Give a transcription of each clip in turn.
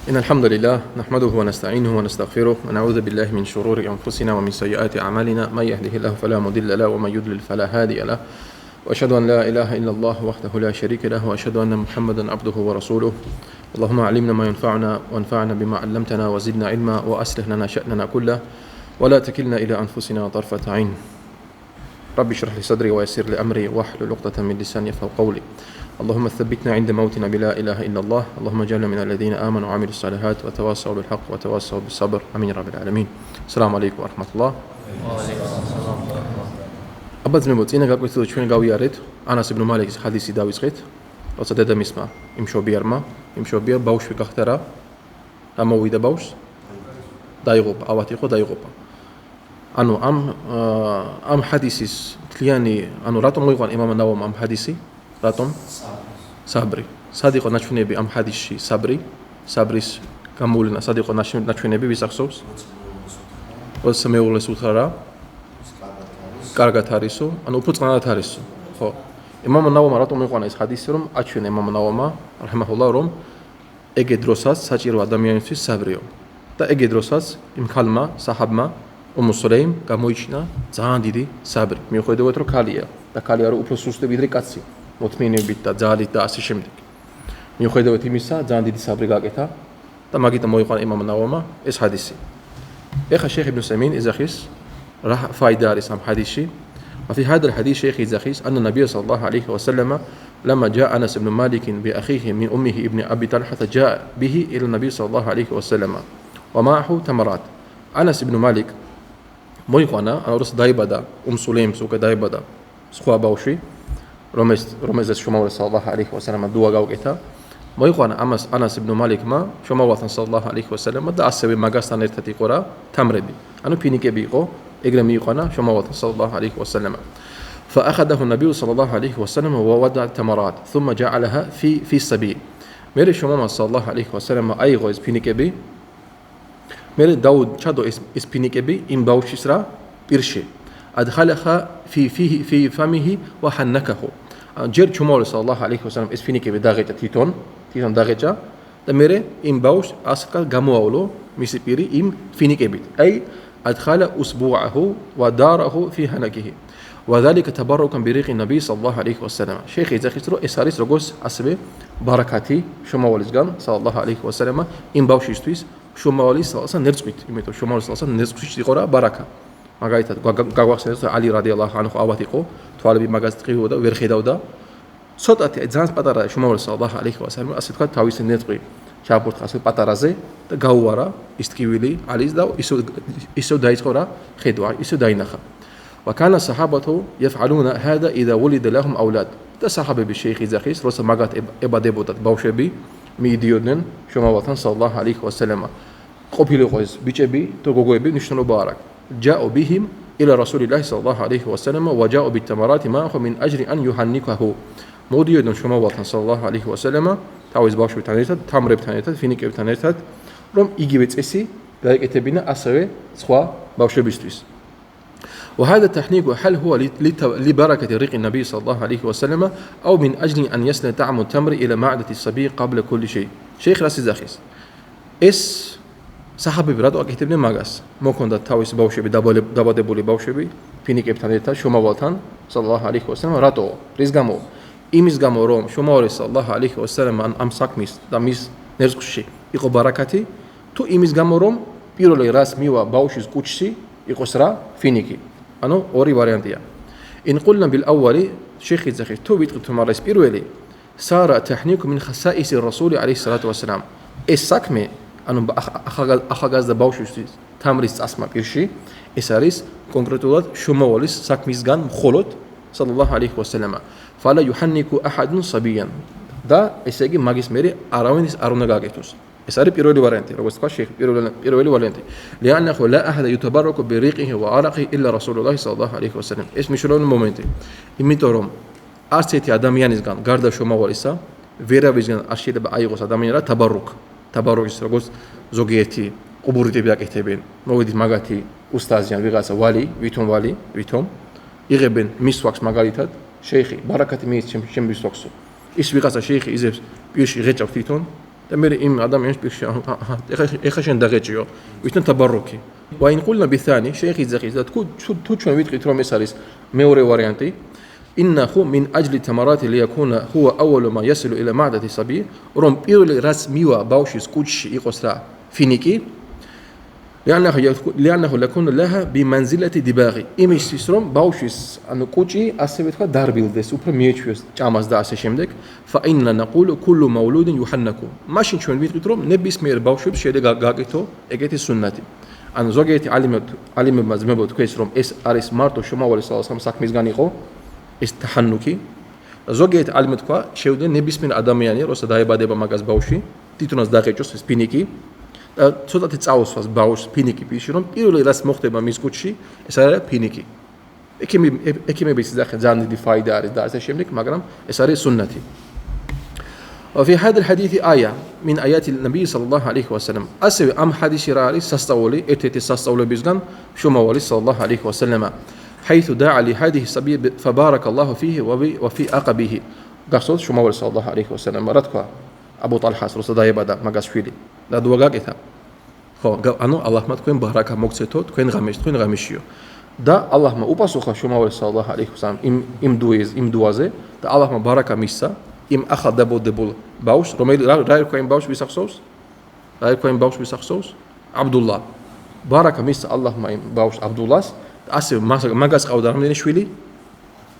إن الحمد لله نحمده ونستعينه ونستغفره ونعوذ بالله من شرور أنفسنا ومن سيئات أعمالنا من يهده الله فلا مضل له ومن يضلل فلا هادي له وأشهد أن لا إله إلا الله وحده لا شريك له وأشهد أن محمدا عبده ورسوله اللهم علمنا ما ينفعنا وانفعنا بما علمتنا وزدنا علما وأصلح لنا شأننا كله ولا تكلنا إلى أنفسنا طرفة عين رب اشرح لي صدري ويسر لي أمري واحلل عقدة من لساني يفقهوا قولي اللهم ثبتنا عند موتنا بلا إله إلا الله اللهم اجعلنا من الذين آمنوا وعملوا الصالحات وتواصوا بالحق وتواصوا بالصبر آمين رب العالمين السلام عليكم ورحمة الله აბაძმებო წინა გაკვეთილო ჩვენ გავიარეთ ანას იბნ მალიკის ჰადისი დავიწყეთ როცა დედამისმა იმ შობია ბავშვი გახდა რა გამოვიდა ბავშვს დაიღუპა ავად იყო დაიღუპა ანუ ამ ჰადისის თლიანი ანუ რატომ მოიყვანა იმამ ნავომ ამ ჰადისი რატომ საბრი სად იყო ნაჩვენები ამ ჰადისში საბრის გამოვლენა სად იყო ნაჩვენები ვის ახსოვს როცა მეუღლეს უთხრა რა კარგად არისო, ანუ უფრო წყნარად არისო. ხო. იმამ ნავომა რატომ მიყვანა ეს ჰადისი, რომ აჩვენა იმამ ნავომა, რაჰიმაჰულლაჰ, რომ ეგ დროსაც საჭირო ადამიანისთვის საბრიო. და ეგ დროსაც იმ ქალმა, საჰაბმა, უმუ სულეიმ გამოიჩინა ძალიან დიდი საბრი. მიუხედავად რომ ქალია და ქალი არის უფრო სუსტი ვიდრე კაცი, მოთმინებით და ძალით და ასე შემდეგ. მიუხედავად იმისა, ძალიან დიდი საბრი გააკეთა და მაგიტომ მოიყვანა იმამ ნავომა ეს ჰადისი. ეხა შეიხ იბნ სემინ იზახის فائدة رسام حديثي وفي هذا الحديث شيخ يزخيس أن النبي صلى الله عليه وسلم لما جاء أنس بن مالك بأخيه من أمه ابن أبي طلحة جاء به إلى النبي صلى الله عليه وسلم ومعه تمرات أنس بن مالك مويقنا أنا رس دايبدا سليم سوك دايبدا سخوا باوشي رمز شمال صلى الله عليه وسلم دوا غاوكتا مويقنا أنس بن مالك ما شمال صلى الله عليه وسلم دا أسبب مغاستان ارتتي قرا تمردي أنا بينيكي بيقو إجرام يقنا شمال صلى الله عليه وسلم فأخذه النبي صلى الله عليه وسلم ووضع التمرات ثم جعلها في السبيل مير شمال صلى الله عليه وسلم أي غوز بينيكبي مير داود شادو إس بينيكبي إن باوشيسرا إرشي أدخلها في فمه وحنكه جير شمال صلى الله عليه وسلم إس بينيكبي داغيتا تيتون داغيتا და მერე იმ ბავშვს ასკა გამოავლო მისი პირი იმ ფინიკებით აი أدخل أسبوعه وداره في هنكه وذلك تبركا بريق النبي صلى الله عليه وسلم شيخ يزخيسرو اساريس رغوس اسبه بركاتي شماوليسგან صلى الله عليه وسلم იმ ბავშვისთვის შომავალის სალსა ნერწყვით იმიტომ შომავალის სალსა ნერწყვით იყო რა ბარაკა მაგალითად გაგვახსენეთ ალი რადიალლაჰუ ანჰუ ავად იყო თვალები მაგას ტყიოდა ვერ ხედავდა ცოტათი ძალიან პატარა შომავალის სალლაჰუ ალეიჰი ვასალამ ასე თქვა თავისი ნერწყვი ჩააფურთხა ასე პატარაზე და გაუარა ის ტკივილი ალის და ისო დაიწყო რა ხედვა ისო დაინახა وكان الصحابه يفعلون هذا اذا ولد لهم اولاد და საჰაბები შეიხ იძახის როცა მაგათ ებადებოდათ ბავშვები მიიდიოდნენ შომავალთან სალლაჰუ ალეიჰი ვასალამ ყოფილიყო ეს ბიჭები თუ გოგოები ნიშნულობა არ აქვს جاءوا بهم الى رسول الله صلى الله عليه وسلم وجاءوا بالتمرات معه من اجل ان يحنكه მოდიოდნენ შომავალთან სალლაჰუ ალეიჰი ვასალამ თავის ბავშვებთან ერთად, თამრებთან ერთად, ფინიკებთან ერთად, რომ იგივე წესი გაეკეთებინა ასევე სხვა ბავშვებისთვის. وهذا التحنيك هل هو لبركة ريق النبي صلى الله عليه وسلم أو من أجل أن يصل طعم التمر إلى معدة الصبي قبل كل شيء. شيخ راسي زاخيس. ეს საჰაბები რატო აკეთებდნენ მაგას? მოქონდათ თავის ბავშვები დაბადებული ბავშვები ფინიკებთან ერთად შომავალთან სალლაჰუ ალეიჰი ვასალამ რატო? რის გამო? იმის გამო რომ შომავალი სალლაჰუ ალეიჰი ვასალამ ამ საქმის და მის ნერწყვში იყო ბარაკათი თუ იმის გამო რომ პირველი რას მივა ბავშვის კუჩში იყოს რა ფინიკი ანუ ორი ვარიანტია ان قلنا بالاول شيخ الزخير თუ ვიტყვით რომ არის პირველი سار تحنيك من خصائص الرسول عليه الصلاه والسلام ეს საქმე ანუ ახალგაზრდა ბავშვისთვის თამრის წასმა პირში ეს არის კონკრეტულად შომავალის საქმისგან მხოლოდ სალლაჰუ ალეიჰი ვასალამ فلا يحنك احد صبيا და ესე იგი მაგის მერე არავინ არ უნდა გააკეთოს ეს არის პირველი ვარიანტი როგორც თქვა შეიხ პირველი ვარიანტი لانه لا احد يتبرك بريقه وعرقه الا رسول الله صلى الله عليه وسلم ეს მნიშვნელოვანი მომენტი იმიტომ რომ არც ერთი ადამიანისგან გარდა შომავალისა ვერავისგან არ შეიძლება აიღოს ადამიანად თაბარუკის როგორც ზოგიერთი ყუბურიტები აკეთებენ მოვიდით მაგათი უსტაზიან ვიღაცა ვალი ვითომ იღებენ მისვაქს მაგალითად შეიხი ბარაკათი მიის ჩემს ვისვაქსო ის ვიღაცა შეიხი იზებს პირში ღეჭავს თვითონ და მე იმ ადამიანს პირში ეხა შენ დაგეჭიო ვითომ თაბარუკი وإن قلنا بالثاني شيخ الزخيز თუ ჩვენ ვიტყვით რომ ეს არის მეორე ვარიანტი إنه من أجل التمرات ليكون هو أول ما يصل إلى معدة الصبي რომ პირველი რაც მივა ბავშვის კუჭში იყოს რა ფინიკი لأنه لكون لها بمنزلة دباغي იმისთვის რომ ბავშვის ანუ კუჭი ასევე თქვა დარბილდეს უფრო მიეჩვიოს ჭამას და ასე შემდეგ فإننا نقول كل مولود يحنك მაშინ ჩვენ ვიტყვით რომ ნებისმიერ ბავშვებს შეიძლება გაკეთო ეგეთი სუნნათი ანუ ზოგიერთი ალიმებმა ძმებო თქვეს რომ ეს არის მარტო შომავალი სალასამ საქმისგან იყო ეს თაჰანუკი ზოგიერთი ალიმე თქვა შეუძლია ნებისმიერ ადამიანი როცა დაებადება მაგას ბავშვი თვითონაც დაღეჭოს ეს ფინიკი და ცოტათი წაუსვას ბავშვს ფინიკი პირში რომ პირველი რაც მოხდება მის კუჭში ეს არის ფინიკი ექიმების ძახე ძალიან დიდი ფაიდა არის და ასე შემდეგ მაგრამ ეს არის სუნნათი وفي هذا الحديث آية من آيات النبي صلى الله عليه وسلم أسوي أم حديث راري سستولي ارتدي سستولي بيزغان شمولي صلى الله عليه وسلم حيث دعا لهذه الصبي فبارك الله فيه وفي عقبه قصد شمولي صلى الله عليه وسلم رتكوا أبو طلحة رسول الله يبدا مغاسفيلي لا دوغاكيتا خو أنو الله ما تكون باركة مكسيتو تكون غامشيو دا الله ما أبصخ شمولي صلى الله عليه وسلم إم دوازه دا الله ما باركة ميسا იმ ახალ დაბოდებულ ბავშვს, რომელიც რა იყო იმ ბავშვს ვისახსოვს? რა იყო იმ ბავშვს ვისახსოვს? აბდულლა. ბარაკა მის ალლაჰმა იმ ბავშვს აბდულლას, ასე მაგას ყავდა რამდენი შვილი?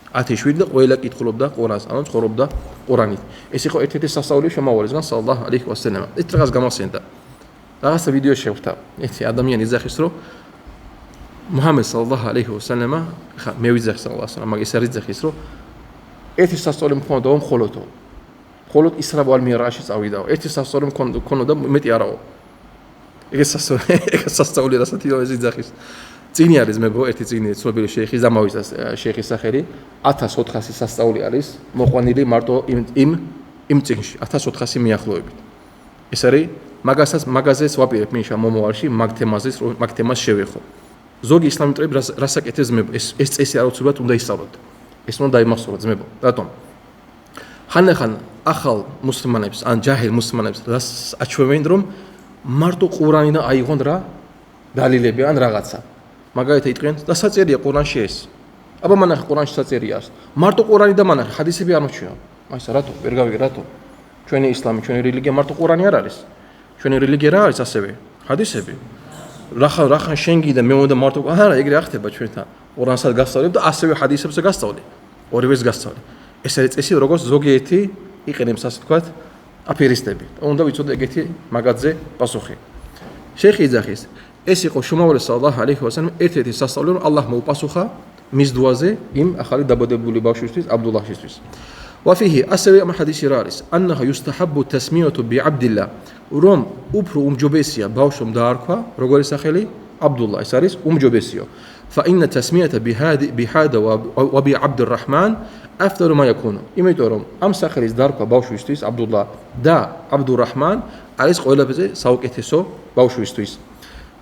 10 შვილი და ყველა კითხულობდა ყურანს, ანუ ცხოვრობდა ყურანით. ეს იყო ერთ-ერთი სასწაული შემავალისგან სალლალლაჰუ ალეიჰი ვასალამ. ეს რაღაც გამახსენდა. რაღაცა ვიდეო შევხვდა. ერთი ადამიანი იძახის, რომ მუჰამედ სალლალლაჰუ ალეიჰი ვასალამ, ხა მე ვიძახს სალლალლაჰუ ალეიჰი ვასალამ, მაგ ეს არის იძახის, რომ ერთი სასწაული მქონდა მხოლოდ ისრა ვალ მირაჟში წავიდაო. ერთი სასწაული მქონდა მეტი არაო. ეგ სასწაული რასაც ის იძახის. წინი არის მეგო, ერთი წინი ცნობილი შეიხის დამავიწყდა შეიხის სახელი 1400 სასწაული არის მოყვანილი მარტო იმ წინში 1400 მიახლოებით. ეს არის მაგაზეს ვაპირებ მინშა მომავალში მაგ თემას შევეხო. ზოგი ისლამი მტრები რასაკეთებს მეგო, ეს წესი აუცილებლად უნდა ისწავლოთ. ეს უნდა დაიმახსოვროთ ძმებო. რატომ? ხან ახალ მუსლიმანებს ან ჯაჰილ მუსლიმანებს რას აჩვევენ რომ მარტო ყურანი და აიღონ რა დალილები ან რაღაცა. მაგალითად იტყვიან და საწერია ყურანში ეს. აბა მანახე ყურანში საწერიას. მარტო ყურანი და მანახე ჰადისები არ მოჩვევა. მაისა რატო? ვერ გავიგე რატო? ჩვენი ისლამი, ჩვენი რელიგია მარტო ყურანი არ არის. ჩვენი რელიგია რა არის ასევე? ჰადისები. რახან შენგი და მე უნდა მარტო არა ეგრე არ ხდება ჩვენთან. ყურანსაც გასწავლებ და ასევე ჰადისებს გასწავლე. ორივეს გასწავლე. ეს არის წესი, როგორც ზოგიერთი იყენებს ასე თქვათ აფერისტები. უნდა ვიცოდე ეგეთი მაგაძე პასუხი. შეიხი იძახის, ეს იყო შუმავალი სალლალლაჰუ ალეიჰი ვასალამ ერთ-ერთი სასწაული, რომ ალლაჰმა უპასუხა მის დუაზე იმ ახალი დაბადებული ბავშვისთვის, აბდულლაჰისთვის. وفيه أسوي أم حديث رارس أنه يستحب التسمية بعبد الله روم أبرو جوبيسيا باوشم داركوا رجل ساخلي عبد الله سارس جوبيسيو فإن التسمية بهذا وبعبد الرحمن أفضل ما يكون إميتورم أم ساخلي داركوا باوشو يستويس عبد الله دا عبد الرحمن عليه قوله بزي ساوك إتسو باوشو يستويس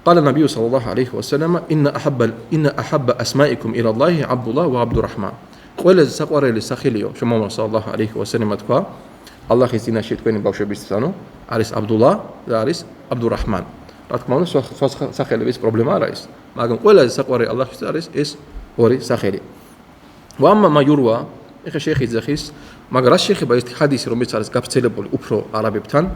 قال النبي صلى الله عليه وسلم إن أحب أسمائكم إلى الله عبد الله وعبد الرحمن قول ساقوري ساخليو شمام صلى الله عليه وسلم تقوا الله يزينا شيء تكوني باوشو بيستانو عريس عبد الله عريس عبد الرحمن راتكمانو ساخلي بس بروبليما رايس ماغن قول ساقوري الله عريس اس اوري ساخلي واما ما يروى اخي شيخ زخيس ماغرا الشيخ بايست حديث روميت عريس غابتسيلبول اوبرو عربيبتان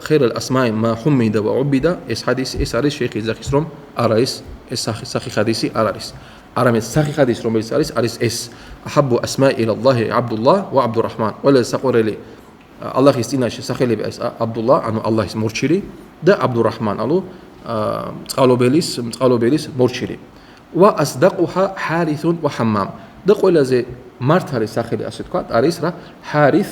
خير الاسماء ما حمد وعبد اس حديث اس عريس شيخ زخيس روم عريس اس ساخي حديثي عريس عرمت ساخي حديث روميت عريس اس احب اسماء الى الله عبد الله وعبد الرحمن ولا ساقوري الله يستينا ساخلي باس عبد الله انه الله مرشري ده عبد الرحمن الو مقالوبيليس مرشري واصدقها حارث وحمام ده قولازي مارتالي ساخلي ასე თქვა არის რა حارث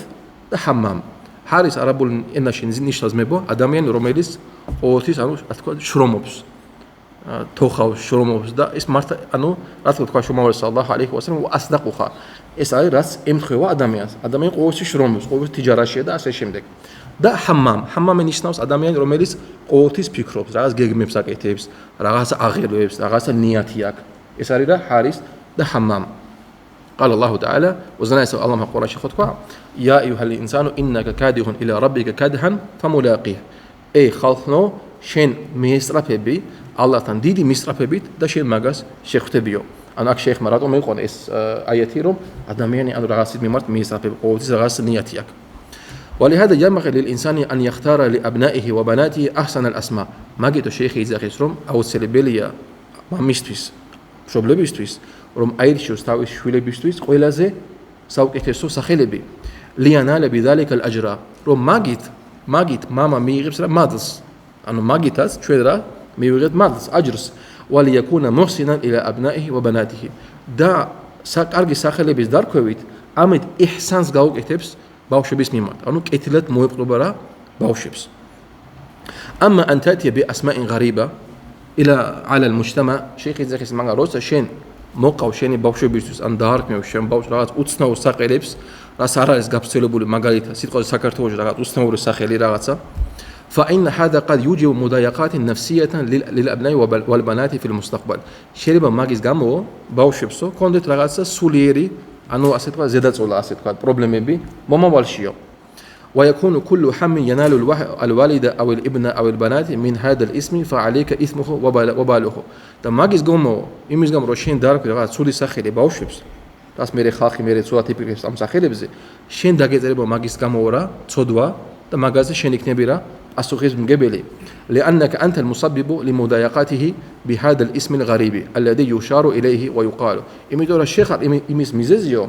და حمام حارث არაბულ ენაში ნიშნავს მებო ადამიანი რომელიც ყოველთვის ანუ ასე თქვა შრომობს თოხავს შრომობს და ეს მართა ანუ რა თქვა შრომობს სალლალლაჰუ ალეიჰი ვასალამ واصدقها ეს არის რაც ემთხვევა ადამიანს ადამიანი ყოველთვის შრომობს ყოველთვის თიჯარაშია და ასე შემდეგ და حمام ნიშნავს ადამიანი რომელიც ყოველთვის ფიქრობს რაღაც გეგმებს აკეთებს რაღაც აღელვებს რაღაცა ნიათი აქვს ეს არის რა حارث და حمام قال الله تعالى وزنايس الله ما قرأ شيخ تقع يا أيها الإنسان إنك كادح إلى ربك كادحا فملاقيه أي خلقنا شين ميسرافي بي الله تنديدي ميسرافي بيت ده شين ماجاس شيخ تبيو أنا أك شيخ مرات أمي يقول إس آياتيرهم أدميني أنا رغاسيد ميمرت ميسرافي قوتي رغاس نياتيك ولهذا ينبغي للإنسان أن يختار لأبنائه وبناته أحسن الأسماء ما جيتو شيخ يزاخيسرهم أو سلبيليا ما ميستويس شوبلي بيستويس روم أيرشوس تاويس شويلي بيستويس قويلازي ساوك إتسو سخيلبي لينال بذلك الأجر روم ما جيت ماما ميغيبس مادلس أنه ما جيتاس شويرا ميغيب مادلس أجرس وليكون محسنا إلى أبنائه وبناته دا ساك أرجي سخيلبي دار كويت أمد إحسانس جاوك إتبس باوشبس ميمات أنو كتلت مويقلبرا باوشبس أما أن تأتي بأسماء غريبة إلى على المجتمع شيخ زكي سمعنا روسا شين موقع وشين باوشبس أن دارك ميوشين باوش رغات أتصنا وساقلبس راسارس جابسيلبول ماغاليتا سيتقو ساكرتوج رغات أتصنا ورساخيلي رغاتسا فإن هذا قد يوجب مضايقات نفسية للأبناء والبنات في المستقبل شرب ماغيز جامو باوشبسو كوندت رغاتسا سوليري أنو أسيتقو زيادة ولا أسيتقو بروبلم بي ماما والشيو ويكون كل حم ينال الوالد أو الابن أو البنات من هذا الاسم فعليك إثمه وباله تماجز جومو إميز جام روشين دارك رغات سولي ساخيلي باوشبس تاس ميري خاخي ميري سولا تيبيكس أم ساخيلي بزي شين داجزربو ماجز جامورا تصدوا تماجز شينك نبيرا أسوغيز مجبلي لأنك أنت المسبب لمضايقاته بهذا الاسم الغريب الذي يشار إليه ويقال إميدور الشيخ إميز ميزيزيو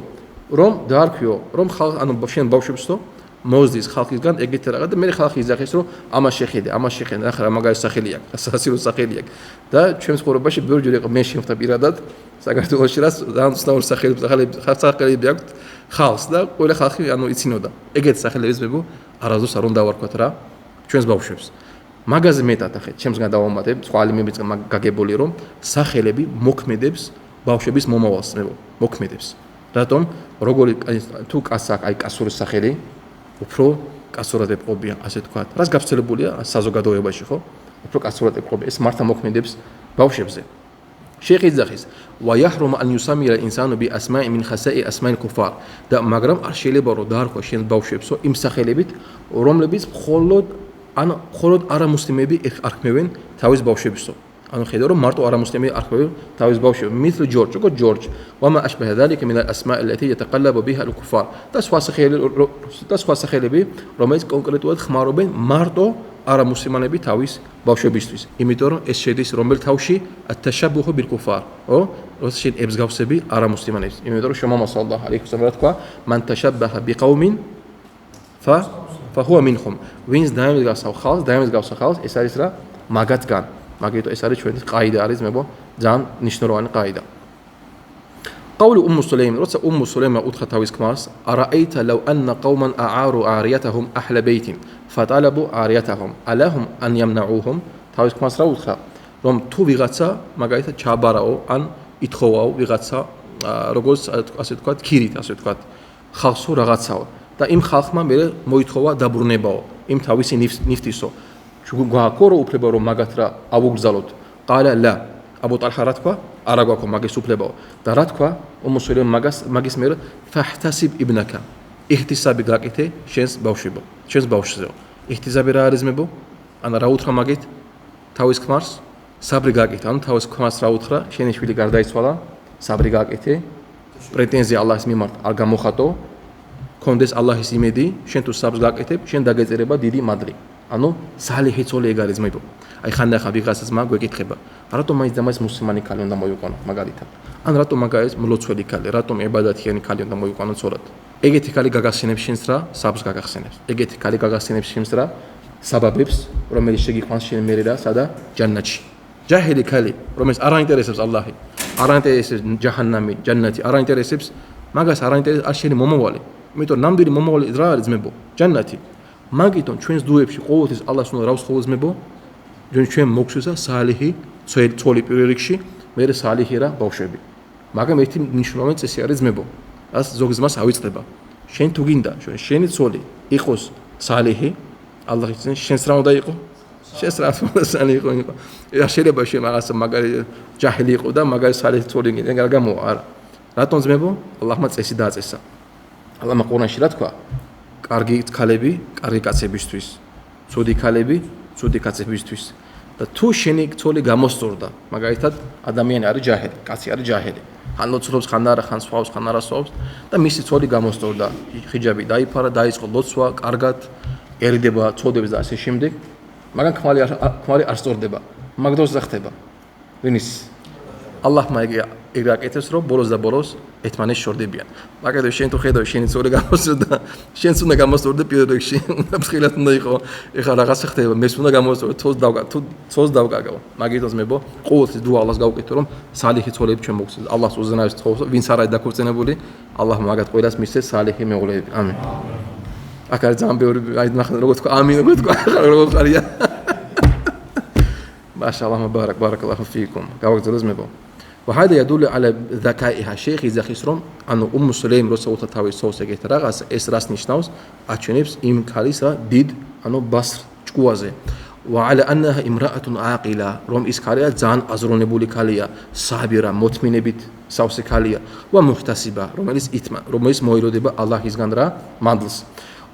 روم داركيو روم خالق أنو بشين باوشبستو موزديز خالقيز كان إجت رغد ميري خالقي زاخيسرو أما شيخي آخر أما جالس ساخيليك أساسيرو ساخيليك دا شمس قرب باش بيرجوري ماشي مفتب إيرادات ساقرتو وشراس دان تصنور ساخيلي بياكت خالص دا ولا خالقي أنو يتسينو دا إجت ساخيلي بيزبو أرازو سارون داور كترا ჩვენს ბავშვებს მაგაზე მეტად ახეთ ჩემს გადავამატებ სხვა ალიმებიც გაგებული რომ სახელები მოქმედებს ბავშვების მომავალს მოქმედებს რატომ როგორი თუ კაცს აი კაცურის სახელი უფრო კაცურად ეპყრობია ასე თქვა რას გაფცელებულია საზოგადოებაში ხო უფრო კაცურად ეპყრობია ეს მართლა მოქმედებს ბავშვებზე شيخ الزخيس ويحرم أن يسمي الإنسان بأسماء من خسائر أسماء الكفار دا مغرم أرشيلي برو دار خوشين بوشبسو إم سخيلبيت ورملبيت أنا خلود أرى مسلمي أركمين تاويز بوشبسو أنا خيدرو مارتو أرى مسلمي أركمين تاويز بوشب مثل جورج وما أشبه ذلك من الأسماء التي يتقلب بها الكفار تسوا سخيلبي رميز كونكريت واد خمارو بين مارتو أرى مسلمان بي تاويز بوشبستويس إميتورو إسشيديس رمل تاوشي التشبه بالكفار أو رسشين إبز غوسبي أرى مسلمان إميتورو شمام صلى الله عليه وسلم من تشبه بقوم فهو منهم وينز دايمز غاوسا خالص إساريس را ماغات كان ماغيتو إساريس شوية قاعدة أريز مبو زان نشنروان قاعدة قول سليم رتس سليم أدخل تاويز كمارس أرأيت لو أن قوما أعاروا عاريتهم أحل بيت فطلبوا عاريتهم ألهم أن يمنعوهم تاويز كمارس را أدخل رم تو بيغاتسا ماغايتا چاباراو أن إتخواو بيغاتسا رغوز أسيتكوات كيريت أسيتكوات خاصو رغاتساو და იმ ხალხმა მე მოითხოვა დაბრუნებაო იმ თავისი ნიფტისო გვაქვს უფლება რომ მაგათ რა ავუგზავნოთ ყალა ლა აბუ ტალჰა რა თქვა არა გვაქვს მაგის უფლებაო და რა თქვა უმუსლიმ მაგის მე ფაჰტასიბ იბნაკა იჰტისაბი გაკეთე შენს ბავშვებო შენს ბავშვზეო იჰტისაბი რა არის მებო ანა რა უთხრა მაგით თავის ქმარს საბრი გაკეთე ანუ თავის ქმარს რა უთხრა შენი შვილი გარდაიცვალა საბრი გაკეთე პრეტენზია ალლაჰის მიმართ არ გამოხატო კონდეს ალლაჰის იმედი, შენ თუ საბს გაკეთებ, შენ დაგეწერება დიდი მადლი. ანუ სალიჰი წოლი ეგ არის მოიბო. აი ხანდახან ვიღაცას მაგ გვეკითხება. რატომ მაინც და მაინც მუსლიმანი ქალი უნდა მოიყვანო მაგალითად? ან რატომ მაგაის მლოცველი ქალი, რატომ ებადათიანი ქალი უნდა მოიყვანო ცოლად? ეგეთი ქალი გაგახსენებს შენს რა, საბს გაგახსენებს. ეგეთი ქალი გაგახსენებს შენს რა, საბაბებს, რომელიც შეგიყვანს შენ მერე რა, სადა ჯანნატში. ჯაჰილი ქალი, რომელიც არ აინტერესებს ალლაჰი, არ აინტერესებს ჯაჰანამი, ჯანნატი, არ აინტერესებს, მაგას არ აინტერესებს არ შენი მომავალი. იმიტომ ნამდვილი მომავალი რა არის ძმებო ჯანნათი მაგითონ ჩვენს დუებში ყოველთვის ალლას უნდა რავს ხოვოს ძმებო ჩვენ მოგშვისა სალიჰი ცოლი პირველ რიგში მერე სალიჰი რა ბავშვები მაგრამ ერთი მნიშვნელოვანი წესი არის ძმებო ას ზოგს მას ავიწყდება შენ თუ გინდა შენი ცოლი იყოს სალიჰი ალლაჰ იციან შენს რა უნდა იყო შენს რა უნდა სალიჰი იყო შეიძლება შენ მაგას მაგარი ჯაჰილი იყო და მაგარი სალიჰი ცოლი გინდა რა გამოა არა რატომ ძმებო? ალლაჰმა წესი დააწესა. ალლაჰმა ყურანში რა თქვა? კარგი ქალები, კარგი კაცებისთვის, ცუდი ქალები, ცუდი კაცებისთვის. და თუ შენი ცოლი გამოსწორდა, მაგალითად, ადამიანი არის ჯაჰილი, კაცი არის ჯაჰილი. ხან ლოცვობს, ხან არა, ხან სხვაობს, ხან არა სხვაობს და მისი ცოლი გამოსწორდა, ხიჯაბი დაიფარა, დაიწყო ლოცვა, კარგად ერიდება ცოდებს და ასე შემდეგ. მაგრამ ქმარი არ სწორდება. მაგ დროს რა ხდება? ვინის ალლაჰმა ეგ აკეთებს, რომ ბოლოს და ბოლოს ერთმანეთს შორდებიან. მაგალითად, შენ თუ ხედავ შენი ცოლი გამოსწორდა, შენც უნდა გამოსწორდე პირველ რიგში, უნდა ფრთხილად უნდა იყო. ეხლა რაღაცა ხდება, მეს უნდა გამოსწორდე, ცოლს დავგაგავ. მაგითაც მებო, ყოველთვის დუა ალლას გავუკეთო, რომ სალიხი ცოლები ჩვენ მოგცეს. ალლას უზენაეს ცოლს, ვინც არ არის დაქორწინებული, ალლაჰ მაგათ ყველას მისცეს სალიხი მეუღლეები. ამინ. აქ არის ძალიან ბევრი, აი ნახეთ როგორ თქვა, ამინ როგორ თქვა, როგორ ყარია. მაშაალლაჰ ბარაკალლაჰუ ფიიკუმ. გავაგზავნოს მებო. وهذا يدل على ذكائها شيخ زخيسرم أنه سليم رسول الله صلى الله رغس إسراس نشناوس أتشنبس إم كاليسا ديد أنه بصر جوازه وعلى أنها امرأة عاقلة روم إسكاليا زان أزرون بولي كاليا صابرة مطمئنة بيت سوس كاليا ومحتسبة روماليس إتما روماليس مويلو دبا الله يزغندرا مادلس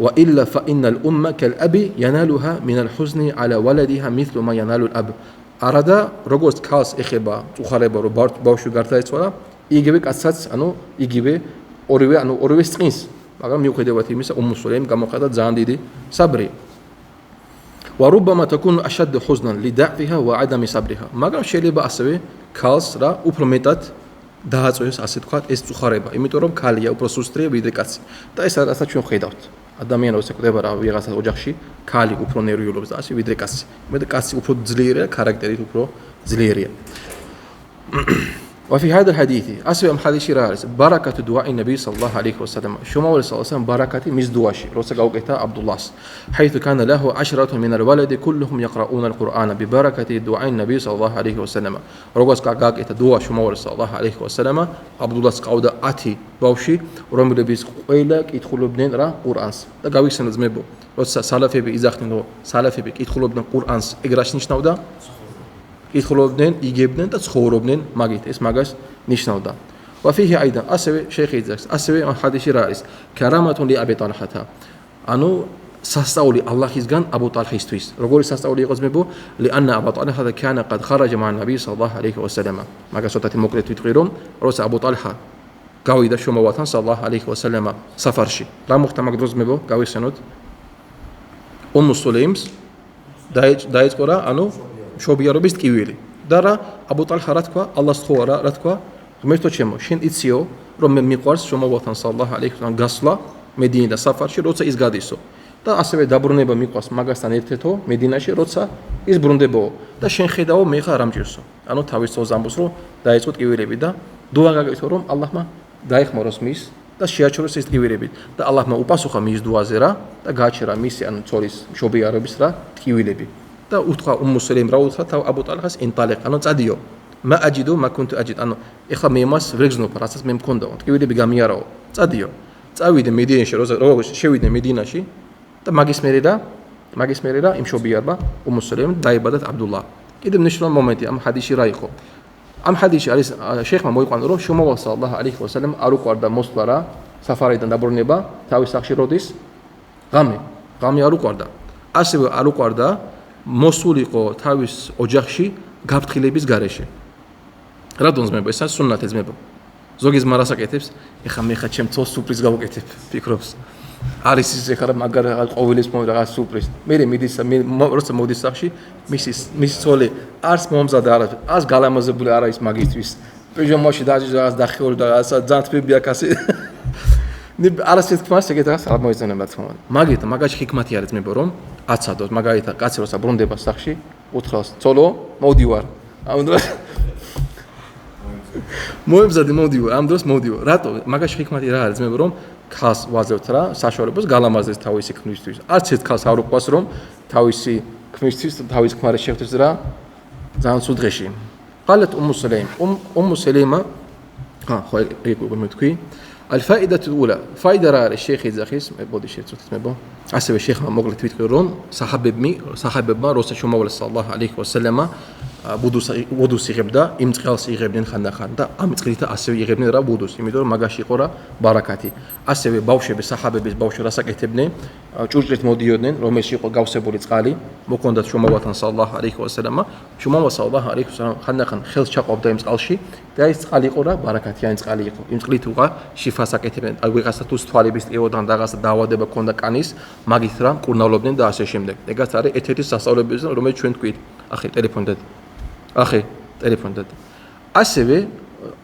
وإلا فإن الأمة كالأب ينالها من الحزن على ولدها مثل ما ينال الأب არადა როგორც ქალს ეხება უხარება რომ ბავშვი გარდაეცვალა იგივე კაცსაც იგივე ორივე წყინს მაგრამ მიუხედავად იმისა სულეიმ გამოხატა ძალიან დიდი საბრი وربما تكون أشد حزنا لضعفها وعدم صبرها მაგრამ შეიძლება ასევე ქალს რა უფრო მეტად დააწვევს ასე თქვა ეს უხარება იმიტომ რომ ქალია უფრო სუსტრია ვიდრე კაცი და ეს რასაც ჩვენ ხედავთ ადამიანი როცა კვდება რა ვიღაცა ოჯახში ქალი უფრო ნერვიულობს და ასე ვიდრე კაცი. მეტად კაცი უფრო ძლიერია, ხარაქტერით უფრო ძლიერია. وفي هذا الحديث أسوأ حديث رأس بركة دعاء النبي صلى الله عليه وسلم شمول صلى الله عليه وسلم بركة مزدواشي رأس جوكتا عبد الله حيث كان له 10 من الولد كلهم يقرؤون القرآن ببركة دعاء النبي صلى الله عليه وسلم رأس جوكتا دعاء شمول صلى الله عليه وسلم عبد الله قاود أتي باوشي رمل بيس قيلك يدخلوا بنين را قرآن ده جاويك سنزمبو رأس سلفي بإزاحتنا سلفي بك يدخلوا بنين قرآن إجراش نشنودا ითხოვდნენ, იგებდნენ და ცხოვრობდნენ მაგით ეს მაგას ნიშნავდა. وفيه ايضا ასევე შეხედავს ასევე ჰადისში რა არის ქარამათun Li აბი ტალჰათა ანუ სასწაული ალლაჰისგან აბუ ტალჰისთვის როგორი სასწაული იყო ძმებო ლიანა აბუ ტალჰა კანა ყად ხარაჯა მან ნაბი სალლალაჰუ ალეიჰი ვასალამ მაგას ოტათი მოკლედ ვიტყვი რომ როცა აბუ ტალჰა გავიდა შრომავთან სალლალაჰუ ალეიჰი ვასალამ საფარში რა მოხდა მაგ დროს ძმებო გავიხსენოთ სულეიმს დაიწყო რა ანუ შობიარობის ტკივილი და რა აბუ ტალჰა რა თქვა ალლას ხოვა რა თქვა ღმერთო ჩემო შენ იციო რომ მე მიყვარს შრომავთან სალლალაჰუ ალეიჰი ვასალამ გასვლა მედინა საფარში როცა ის გადისო და ასევე დაბრუნება მიყვარს მაგასთან ერთეთო მედინაში როცა ის ბრუნდებო და შენ ხედავო მე ხარ ამჭირსო ანუ თავის წელს ამბობს რომ დაიწყო ტკივილები და დუა გაკეთო რომ ალლაჰმა დაეხმაროს მის და შეაჩეროს ეს ტკივილები და ალლაჰმა უპასუხა მის დუაზე რა და გააჩერა მისი ანუ ცოლის შობიარობის რა ტკივილები და უთხრა სულეიმ რა უთხრა თავ აბუ ტალჰას ინტალეყ ანუ წადიო მა აჯიდო მა კონტუ აჯიდ ანუ ეხლა მე მას ვეგზნობ რასაც მე მქონდაო ტკივილები გამიარაო წადიო წავიდე მედინაში როგორ შევიდე მედინაში და მაგის მერე რა იმ შობიარმა სულეიმ დაიბადათ აბდულლა კიდევ მნიშვნელოვანი მომენტი ამ ჰადისში რა იყო ამ ჰადისში არის შეიხმა მოიყვანა რომ შუმავა სალლალაჰუ ალეიჰი ვასალამ არ უყვარდა მოსვლა რა საფარიდან დაბრუნება თავის სახში როდის ღამე არ უყვარდა ასევე არ უყვარდა მოსულიყო თავის ოჯახში გაფრთხილების გარეშე. რატომ ზმებო, ეს სუნნათი ზმებო. ზოგი ზმა რას აკეთებს? ეხა მე ხა ჩემ ცოლს სურპრიზ გავუკეთებ, ფიქრობს. არის ის ეხა მაგარ ყოველის რაღაც სურპრიზ. მე როცა მოდის სახში, მისი ცოლი არს მომზადა არა, არს გალამაზებული არა ის მაგისთვის. პიჟამაში დააჯი რაღაც დახეული და რაღაცა ძალიან თბები აქ ასე. არასდროს თქმას ეგეთ რაღაც არ მოეწონება თქმა. მაგაში ჰიქმათი არის ზმებო რომ აცადოს მაგალითად კაცი როცა ბრუნდება სახში უთხრავს ცოლო მოვდივარ ამ დროს მოემზადე მოვდივარ ამ დროს მოვდივარ რატო მაგაში ჰიქმათი რა არის ძმებო რომ ქალს ვაზევთ რა საშუალებას გალამაზეს თავისი ქმრისთვის არც ერთ ქალს არ უყვას რომ თავისი ქმრისთვის თავის ქმარი შეხვდეს რა ძალიან სულ დღეში ყალათ სულეიმა ხო ეგ მეთქვი الفائدة الأولى فائدة رأى الشيخ يزخيس بودي شيء تسمعه أسوأ الشيخ ما مقلت فيتكرون صحابة ما رأس شو مولى صلى الله عليه وسلم ვუდუს იღებდა, იმ წყალს იღებდნენ ხანდახან და ამ წყლით ასევე იღებდნენ რა ვუდუს, იმიტომ რომ მაგაში იყო რა ბარაკათი. ასევე ბავშვები, საჰაბების ბავშვები რასაკეთებდნენ, ჭურჭლით მოდიოდნენ, რომელში იყო გავსებული წყალი, მოქონდათ შუმავათან სალლალლაჰუ ალეიჰი ვასალამა, შუმავა სალლალლაჰუ ალეიჰი ვასალამ ხანდახან ხელს ჩაყვავდა იმ წყალში და ის წყალი იყო რა ბარაკათიანი წყალი იყო. იმ წყლით უყა შიფას აკეთებდნენ. აი ვიღაცა თუ თვალების ტევოდან რაღაცა დაავადება ქონდა კანის, მაგით რა მკურნალობდნენ და ასე შემდეგ. ეგაც არის ეთერის სასწავლებელს, რომელიც ჩვენ თქვით. ახე ტელეფონი დადი. ასევე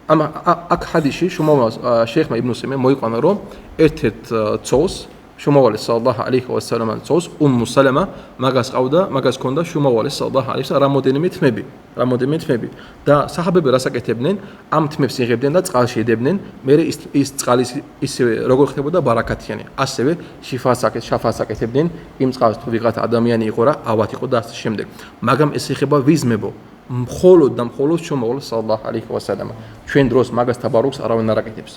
აქ ჰადისში შუმავა შეიხმა იბნ უსეიმე მოიყვანა რომ ერთ-ერთ ცოლს შუმავალე სალლალლაჰუ ალეიჰი ვასალამან ცოლს უმმუ სალამა მაგას ყავდა, მაგას ქონდა შუმავალე სალლალლაჰუ ალეიჰი ვასალამ რამოდენიმე თმები და საჰაბები რასაკეთებდნენ ამ თმებს იღებდნენ და წყალში ედებდნენ მე ის წყალის ისევე როგორ ხდებოდა ბარაკათიანი ასევე შაფას აკეთებდნენ იმ წყალს თუ ვიღაცა ადამიანი იყო რა ავად იყო და ასე შემდეგ მაგრამ ეს ეხება ვიზმებო მხოლოდ და მხოლოდ შუმავალე სალლალლაჰუ ალეიჰი ვასალამ ჩვენ დროს მაგას თაბარუქს არავინ არ აკეთებს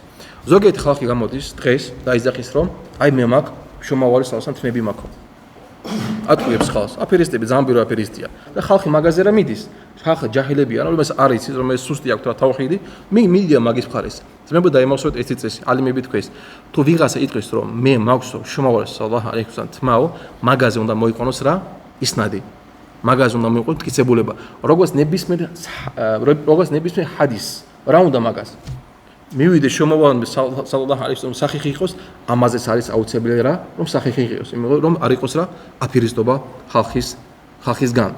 ზოგიერთი ხალხი გამოდის დღეს და იზახის რომ აი მე მაქვს შუმავალე სალლალლაჰუ თმები მაქვს ატყუებს ხალხს აფერისტები ძალიან ბევრი აფერისტია და ხალხი მაგაზე რა მიდის ხალხი ჯაჰილებია რომ ეს არ იცის რომ ეს სუსტი აქვს რა თავხიდი მიდია მაგის მხარეს ძმებო დაიმახსოვრეთ ეს წესი ალიმები თქვეს თუ ვიღაცა იტყვის რომ მე მაქვს შუმავალე სალლალლაჰუ ალეიჰი ვასალამ თმაო მაგაზე უნდა მოიყვანოს რა ისნადი მაგაზე უნდა მოიყვანოს მტკიცებულება როგორც ნებისმიერ ჰადის რა უნდა მაგას მივიდე შუმავალე სალლალლაჰუ ალეიჰი ვასალამ სახიხი იყოს ამაზეც არის აუცილებელი რა რომ სახიხი იყოს იმიტომ რომ არ იყოს რა აფერისტობა ხალხისგან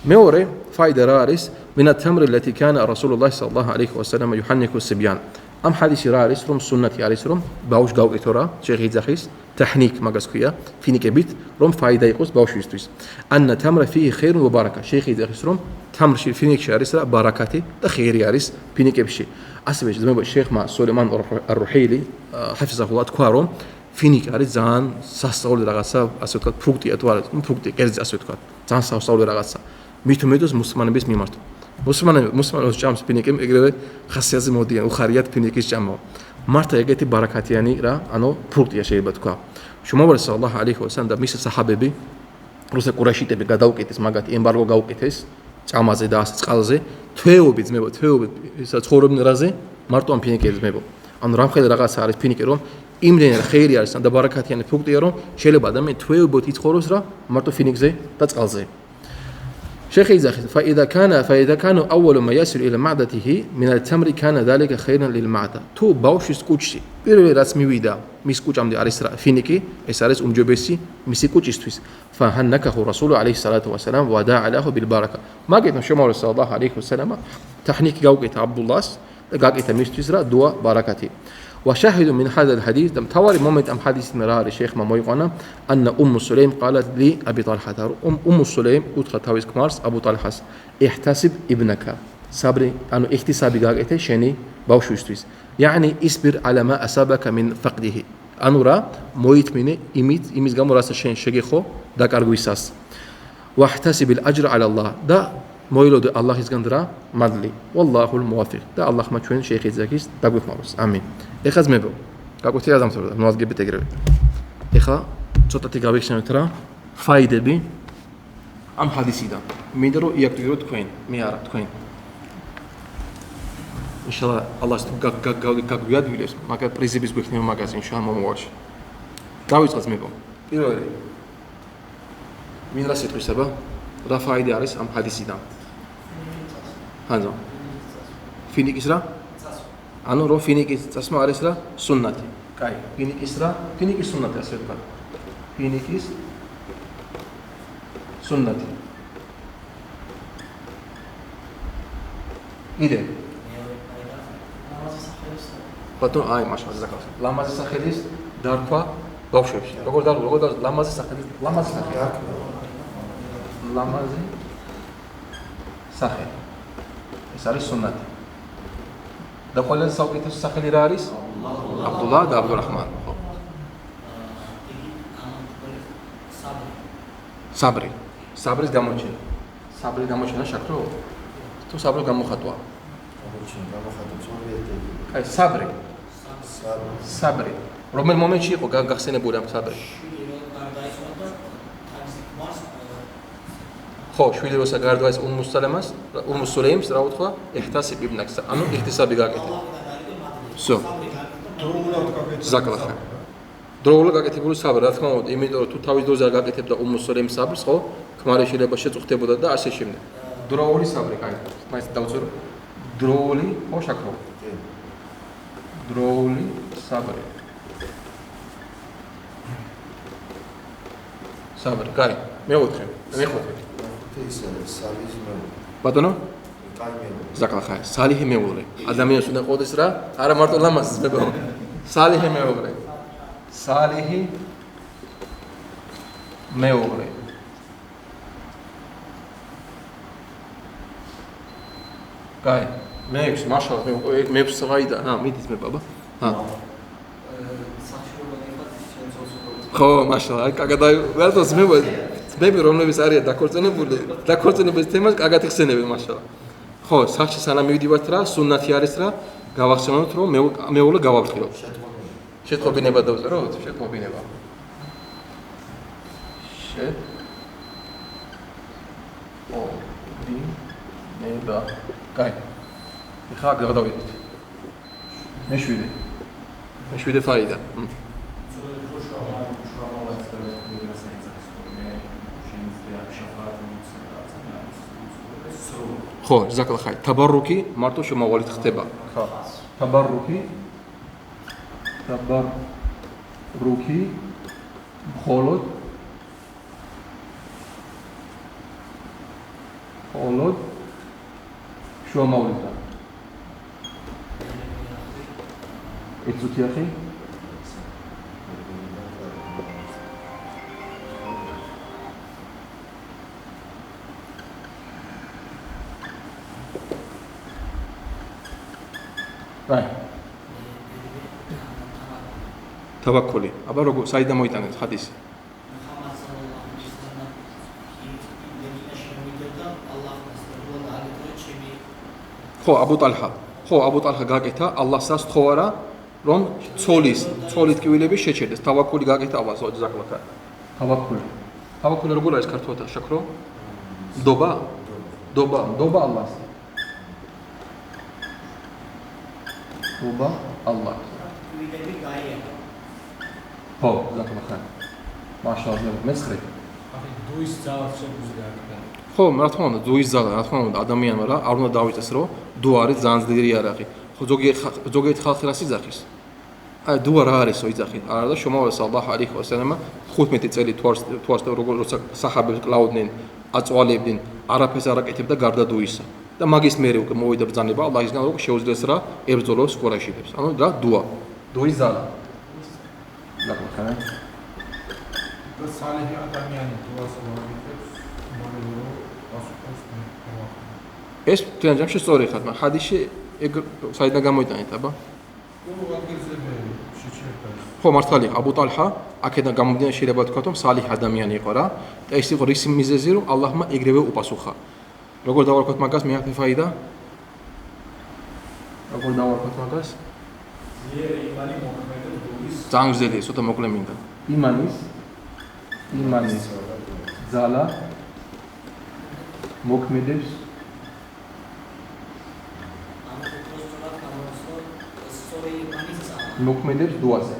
მეორე ფაიდა რა არის მინა თამრი ლათი კანა რასულულლაჰი სალლალლაჰუ ალეიჰი ვასალამ იუჰანიკუ სიბიან ამ ჰადისი რა არის რომ სუნნათი არის რომ ბავშვს გავკეთო რა შეღიძახის ტექნიკ მაგას ქვია ფინიკებით რომ ფაიდა იყოს ბავშვისთვის ანა თამრა ფიჰი ხეირუნ ვა ბარაკა შეღიძახის რომ თამრში ფინიკში არის რა ბარაკათი და ხეირი არის ფინიკებში ასევე ძმებო შეიხმა სულეიმან არ-რუჰილი ჰაფიზაჰულლაჰ თქვა რომ ფინიკი არის ძალიან სასწაული რაღაცა ასე ვთქვათ ფრუქტია თუ არა ფრუქტი კერძი ასე ვთქვათ ძალიან სასწაული რაღაცა მით უმეტეს მუსლიმანების მიმართ მუსლიმანებს ჭამს ფინიკი ეგრევე ხასიათზე მოდიან უხარიათ ფინიკის ჭამა მართა ეგეთი ბარაკათიანი რა ანუ ფრუქტია შეიძლება თქვა შუმავალე სალლალლაჰუ ალეიჰი ვასალამ და მის საჰაბები როცა ყურაშიტები გადაუკეთეს მაგათ ემბარგო გაუკეთეს ჭამაზე და ასე წყალზე თვეობით ძმებო ისა ცხოვრობდნენ რაზე მარტო ამ ფინიკებს ძმებო ანუ რამხელა რაღაცა არის ფინიკი რომ იმდენად ხეირი არის და ბარაკათიანი ფრუქტია რომ შეიძლება ადამიანი თვეობით იცხოვროს რა მარტო ფინიკზე და წყალზე شيخ فإذا كان أول ما يصل إلى معدته من التمر كان ذلك خيرا للمعدة تو باوشის კუჭში პირველი რაც მივიდა მის კუჭამდე არის რა ფინიკი ეს არის უმჯობესი მისი კუჭისთვის فهنكه رسول عليه الصلاة والسلام ودعا له بالبركة მაგეთ შუმავალე სალლალლაჰუ ალეიჰი ვასალამ ტექნიკი გავუკეთა აბდულლას და გაკეთა მისთვის რა დუა ბარაკათი وشاهد من هذا الحديث دم تواري مومنت ام حديث نرى الشيخ ما مويقنا ان ام سليم قالت لي ابي طلحه ام سليم اتخ تاويس كمارس ابو طلحه احتسب ابنك صبري انه احتسابي گاگته شني باوشوستويس يعني اصبر على ما اصابك من فقده انورا مويتمني იმის გამო რასაც შენ შეგეხო დაკარგვისას واحتسب الاجر على الله და მოილოდე ალლაჰისგან რა მადლი واللهul muwaffiq და ალლაჰმა ჩვენ შეიხიზაკის დაგვეხმაროს ამინ ეხლა ძმებო გაგვეთი რა დამთავრდა მოაზგებით ეგრევე ეხლა ცოტათი გავიხსენოთ რა ფაიდები ამ ჰადისიდან მინდა რომ იაქტივოთ თქვენ მე არა თქვენ ინშალლა ალლაჰს გაგვიადვილებს მაგა პრიზების გვექნება მაგას ინშალლა მომავალში დავიწყოთ ძმებო პირველი მინდა სიტყვისება რა ფაიდა არის ამ ჰადისიდან ხანძო ფინიკის რა ანუ რო ფინიკის წასმა არის რა სუნნათი კაი ფინიკის რა ფინიკის სუნნათი ასე ვთქვა ფინიკის სუნნათი იდე ბატონ აი მაშაალლა ზაქავს ლამაზი სახელის დარქვა ბავშვებში როგორ ლამაზი სახელის ლამაზი სახე არ ლამაზი სახე ეს არის სუნნათი და ყველაზე საუკეთესო სახელი რა არის აბდულლა და აბდურაჰმან საბრის გამოჩენა შაქრო თუ საბრის გამოხატვა აი საბრი რომელ მომენტში იყო გახსენებული ამ საბრი ხო, შვილი როცა გარდა ეს უმუსულეიმს რა უთქვა? ეჰტასი ბიბნაკს. ანუ ეჰტისაბი გაკეთე. Всё. ზაკლახა. დროულად გაკეთებული საბრი, რა თქმა უნდა, იმიტომ რომ თუ თავის დროზე არ გაკეთებდა უმუსულეიმს საბრს, ხო? ქმარი შეიძლება შეწუხდებოდა და ასე შემდეგ. დროული საბრი გაიგებს. მაინც დავწერო. დროული, ხო შაქრო. დროული საბრი. საბრი, კაი. მეოთხე. ბატონო? ზაკლახა. სალიჰი მეუღლე. ადამიანს უნდა ყოდეს რა? არა მარტო ლამაზს მეგობრებო. სალიჰი მეუღლე. სალიჰი მეუღლე. კაი. მეექვსი, მაშაალლა, მეექვსი საიდან? მიდით მე ბაბა. ხო, მაშაალლა, კაგადა ვერტოს ძმები რომლებიც არიან დაქორწინების თემას კაგად იხსენებენ მაშაალლა. ხო, სახში სანამ მივდივართ რა, სუნნათი არის რა, გავახსენოთ რომ მეუღლე გავაფრთხილოთ. შეტყობინება დავწეროთ, შეტყობინება. შეტყობინება. კაი. ეხლა გადავიდეთ. მეშვიდე ფაიდა. ხო, ზაკლახაი. თაბარუკი მარტო შემოვალით ხდება. ხო. თაბარუკი მხოლოდ შუამავლით. იცოდი ახი? აი. თავაქული. აბა როგორ საიდან მოიტანეთ ხადისი? ხო, აბუ ტალჰა გაკეთა ალლაჰს თხოვარა რომ ცოლით კივილები შეჩერდეს. თავაქული გაკეთა ალლაჰს ზაკლახა. თავაქული როგორ არის ქართულად შაქრო? დობა ალლაჰს. დობა ალლაჰს. ხო, ზაკლახა. მაშაალლა, მეცხრე. დუის ძალას შეგვიძლია აკეთო. ხო, რა თქმა უნდა, დუის ძალა, რა თქმა უნდა, ადამიანმა რა არ უნდა დავიწყდეს, რომ დუ არის ძალიან ძლიერი იარაღი. ხო, ზოგიერთი ხალხი რას იძახის? აი, დუა რა არისო იძახით? არა და შომავალ სალლაჰ ალეიჰი ვასალამმა 15 წელი თვარს როცა საჰაბებს კლაუდნენ, აწვალებდნენ, არაფერს არ აკეთებდა გარდა დუისა. და მაგის მერე უკვე მოვიდა ბრძანება ალლაჰისგან, რომ შეუძლიეს რა ებრძოლოს ყურაიშებს. ანუ რა დუა, დუის ძალა. ზაკლახა. და სალიჰი ადამიანი დუას მოიწევს, მომეულო ეს თქვენ ჯამში სწორი ხარ, მაგრამ ჰადისში ეგ საიდან გამოიტანეთ, აბა? ხო, მართალია, აბუ ტალჰა აქედან გამომდინარე შეიძლება თქვა, რომ სალიჰი ადამიანი იყო რა და ეს იყო რის მიზეზი, რომ ალლაჰმა ეგრევე უპასუხა. როგორ დავარქვათ მაგას მეათე ფაიდა? როგორ დავარქვათ მაგას? იმანი მოქმედებს დუის ძალიან გზელია, ცოტა მოკლე მინდა. იმანის ძალა მოქმედებს დუაზე.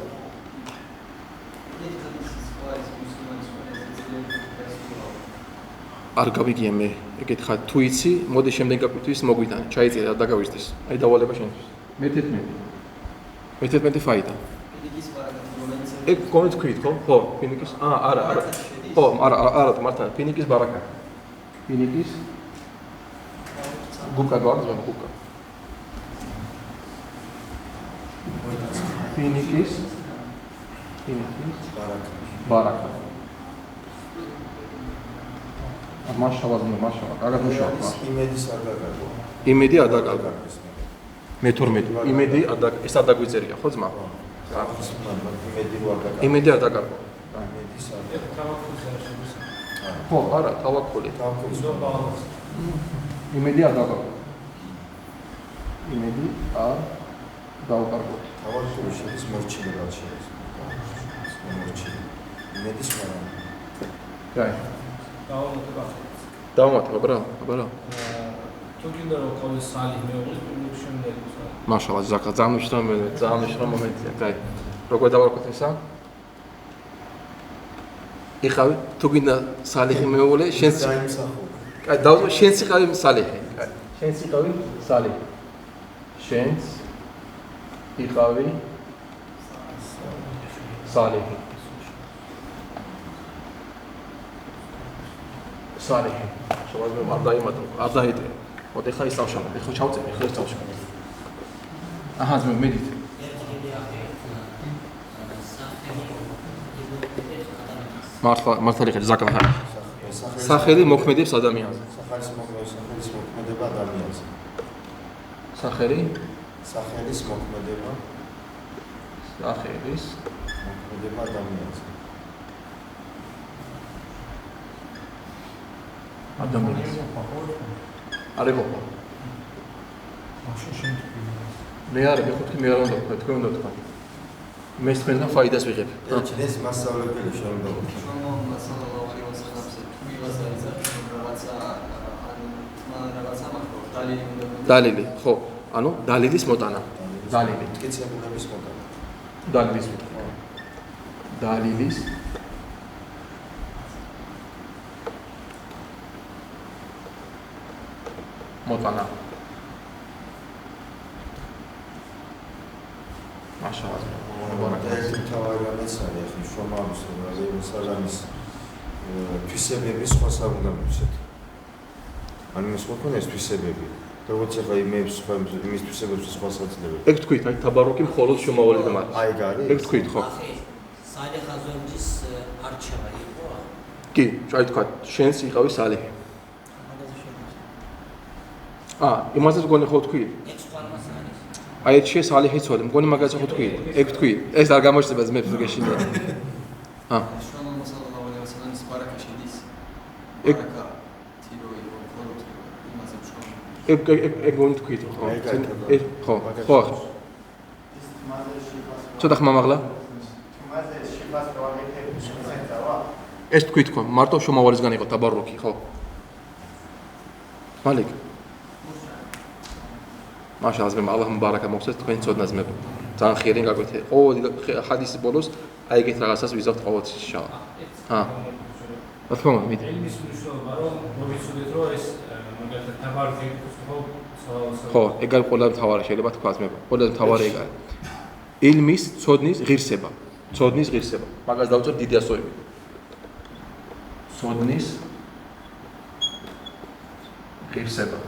არ გავიგია მე, ეგეთ ხარ თუ იცი, მოდი შემდეგ გაკვირთვის მოგვიტანე, ჩაიწერე და გავიზდეს. აი დავალება შენთვის. მე-11 ფაიდა. ეგ კონც ქვით, ხო? ფინიკის? არა. ხო, არა, მართლა, ფინიკის ბარაკა. ფინიკის გუკა გვაქვს, გუკა. ფინიკის ბარაკა. მაშაალლა, კარგად მუშაობ. იმედი არ დაკარგა. მე-12. იმედი ეს არ დაგვიწერია, ხო ძმა? იმედი არ დაკარგა. ხო, არა, თავაქული. იმედი არ დაკარგა. იმედი არ დავკარგო. თავაქული შედის მორჩილება შედის. იმედის მაგრამ. კაი. დავამატებ, აბა რა. თუ გინდა რომ ყოლის სალი მეუღლის პირველ შემდეგ მაშალა, ძალიან მნიშვნელოვანი მომენტია. კაი. როგორ დავარქვათ ესა? იხავი, თუ გინდა სალიხი მეუღლე, შენს კაი, დავუძო შენს იყავი სალიხი. კაი. შენს იყავი სალიხი. შენს იყავი სალიხი. სალიხი. შევაძლო არ დაიმატო, არ დაიტე. მოდი ხა ის წავშალო, ხო ჩავწერ, ხო ის წავშალო. აჰა, ძმები, მედით. მართალი ხარ, ზაკალა. სახელი მოქმედებს ადამიანზე. სახელის მოქმედება ადამიანზე. სახელის მოქმედება ადამიანზე. ადამიანზე. არის ხო? მაშინ შენ მე არ მეხუთი მე არ უნდა თქვა, თქვენ უნდა თქვა. მე თქვენთან ფაიდას ვიღებ. ეს მასწავლებელი შემდგომ. დალილი, ხო. ანუ დალილის მოტანა. დალილი. მტკიცებულების მოტანა. დალილის. დალილის მოტანა. მაშალა. ეს თავი არის ახლა შრომალის რეგულარიზაციის თვისებების სხვა საგუნდობისეთ. ანუ ის მოქონეს თვისებები. როგორც ახლა იმებს სხვა იმის თვისებებს სხვა საძლევები. ეგ თქვით, აი თაბაროკი მხოლოდ შემოვალიდან არის. აი გარი. ეგ თქვით, ხო? სალე ხაზონჯის არჩევა იყო? კი, აი თქვა, შენს იყავი სალიხი. იმასაც მგონი ხო თქვი? ეგ სხვა მას არის. აი ეს შენ სალიხი ცოლი, მგონი მაგას ხო თქვი? ეგ თქვი. ეს არ გამოჩნდება ძმებს თუ გეშინდა. შრომამ მოსალოდნელი ასალანის ბარაკა შედის. ეგ ბარაკა თიროი მხოლოდ იმაზე შრომა. ეგ მგონი თქვი, ხო? ხო, ხო. ცოტა ხმა მაღლა? ეს თქვი თქო, მარტო შომავალისგან იყო თაბაროკი, ხო? მალიქ მაშა აზმე ალლაჰ მუბარაკა მოხსეს თქვენ ცოდნა ძმებო. ძალიან ხიერი გაგვეთე. ყოველ ჰადისის ბოლოს აი ეგეთ რაღაცას ვიზავთ ყოველთვის შავა. რა თქმა უნდა, მიდი. ელმის მნიშვნელობა რომ მოვიცოდეთ რომ ეს მაგალითად თაბაროგი ხო, ეგ არის ყველაზე მთავარი შეიძლება თქვა ძმებო. ყველაზე მთავარი ეგ არის. ილმის ცოდნის ღირსება. ცოდნის ღირსება. მაგას დავწერთ დიდი ასოები. ცოდნის ღირსება.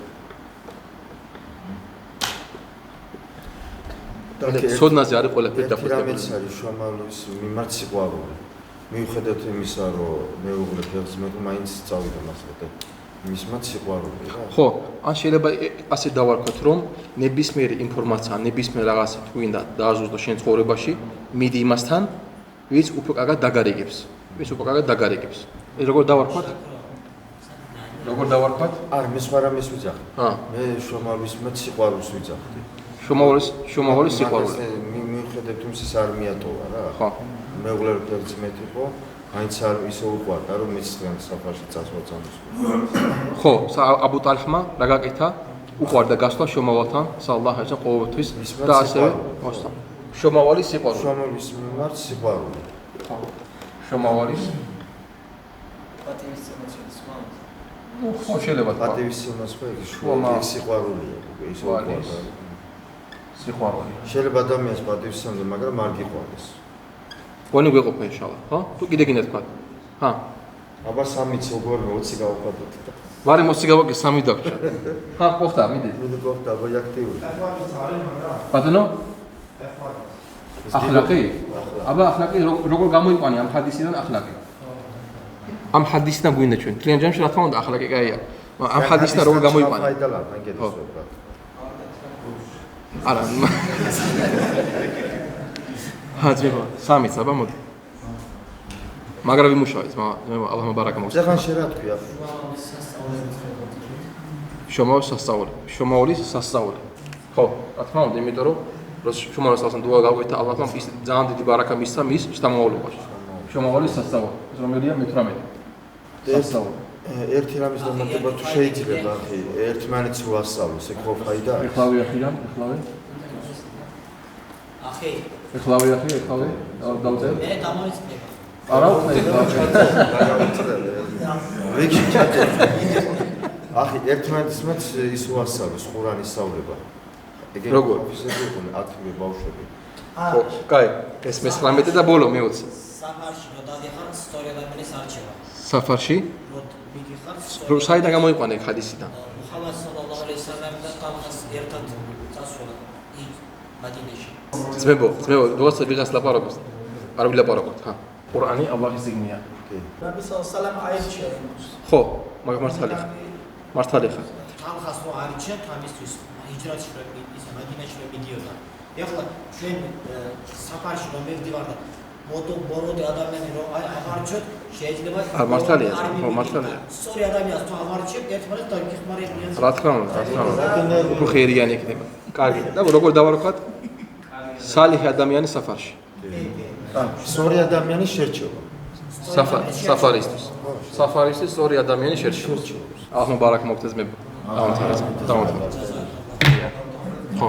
ცოდნაზე არის ყველაფერი დაფუძნებული. ეს არის შრომალის მიმართ სიყვარული. მიუხედავად იმისა, რომ მეუღლე ფეხზმები მაინც წავიდა მასწავლებლად. მის მათ სიყვარული რა. ხო, ან შეიძლება ასე დავარქვათ, რომ ნებისმიერი ინფორმაცია, ნებისმიერ რაღაცა თუ გინდა დააზუსტო შენ ცხოვრებაში, მიდი იმასთან, ვინც უფრო კარგად დაგარიგებს. ეს როგორ დავარქვათ? როგორ დავარქვათ? არ მე სხვა რამეს ვიძახი. მე შრომალის მათ სიყვარულს ვიძახი. შრომალის სიყვარული. მიუხედავად იმისა, არ მიატოვა რა. ხო. მეუღლე ფეხზმები იყო, მაინც არ ისე უყვარდა, რომ მეც დღეს საფარში წასვლა წამოს. ხო, აბუ ტალჰმა რა გაკეთა? უყვარდა გასვლა შრომავალთან, სალალაჰუ ალეიჰი ყოველთვის და ასევე მოსწა. შრომავალის სიყვარული. შრომალის მიმართ სიყვარული. ხო. შრომავალის პატივისცემაც შედის ხმამს. ხო, შეიძლება თქვა. პატივისცემაც ხო იგი სიყვარულია, ისე უყვარდა. სიყვარული. შეიძლება ადამიანს პატივისცემდა, მაგრამ არ გიყვარდეს. გონი გვეყოფა ინშალა, ხო? თუ კიდე გინდა თქვა. აბა 3 როგორ 20 გავხადოთ. ვარე მოსი გავაკე 3 დაგჭა. ყოფდა, მიდი. მიდი ყოფდა, აბა აქტიური. ბატონო? ახლაკი? აბა ახლაკი როგორ გამოიყვანი ამ ჰადისიდან ახლაკი? ამ ჰადისიდან გვინდა ჩვენ. კლიენტ ჯამში რა თქმა უნდა ახლაკი კაია. ამ ჰადისიდან როგორ გამოიყვანი? ფაიდალა, მაგეთსობა. არა. ჰაძება, 3 აბა მოდი. მაგრა ვიმუშავე, ძმა, ალლაჰ მუბარაკა მოხსნა. ზეღან შე რა თქვი ახლა? შრომალის სასწაული. ხო, რა თქმა უნდა, იმიტომ რომ შრომალის სასწაულთან დუა გავგეთა ალლაჰმა ის ძალიან დიდი ბარაკა მისცა მის შთამომავლობაში. შრომალის სასწაული, ეს რომელია მე-18. სასწაული. ერთი რამის დამატება თუ შეიძლება, ახი, ერთმანეთს ვასწავლოს, ეგ ხო ფაიდა არის? ეხლავი ახიდან, ეხლავი. ახი, ეხლავი ახი, ეხლავი. დავწერე. მე დამოიწება. არა უხნე ეხლავი. რიგში ჩატერ. ახი, ერთმანეთს ის ვასწავლოს, ყურანის სწავლება. ეგ როგორ? ოფისები იყვნენ 10 ბავშვები. ხო, კაი. ეს მე-19 და ბოლო მე-20. საფარში რო დადიხარ, სწორი ადამიანის არჩევა. საფარში? რო მიდიხარ, რომ საიდან გამოიყვანა ეგ ხადისიდან? მუჰამად სალალლაჰუ ალეიჰი ვასალამ და თამას ერთად წასულა იქ მადინაში. ძმებო, როგორც ვიღას ლაპარაკობს. არ ვილაპარაკოთ, ხა. ყურანი ალლაჰის ზიგნია. რაბი სალამ აირჩია. ხო, მაგ მართალი ხარ. მართალი ხარ. თამხას რო არჩია თამისთვის ჰიჯრათში რო ის მადინაში რო მიდიოდა. ეხლა ჩვენ საფარში რომ მივდივარ და მოდო ადამიანი რო აღარჩოთ შეიძლება არ მართალია, ხო მართალია. სწორი ადამიანს თუ აღარჩევ ერთმანეთს დაგიხმარებიან. რა თქმა უნდა, უფრო ხერიანი იქნება. კარგი. და როგორ დავარქვათ? სალიჰი ადამიანი საფარში. სწორი ადამიანის შერჩევა. საფარისთვის. საფარისთვის სწორი ადამიანი შერჩევა. ახლა ბარაკ მოგწეს მე. დავამთავრე. ხო.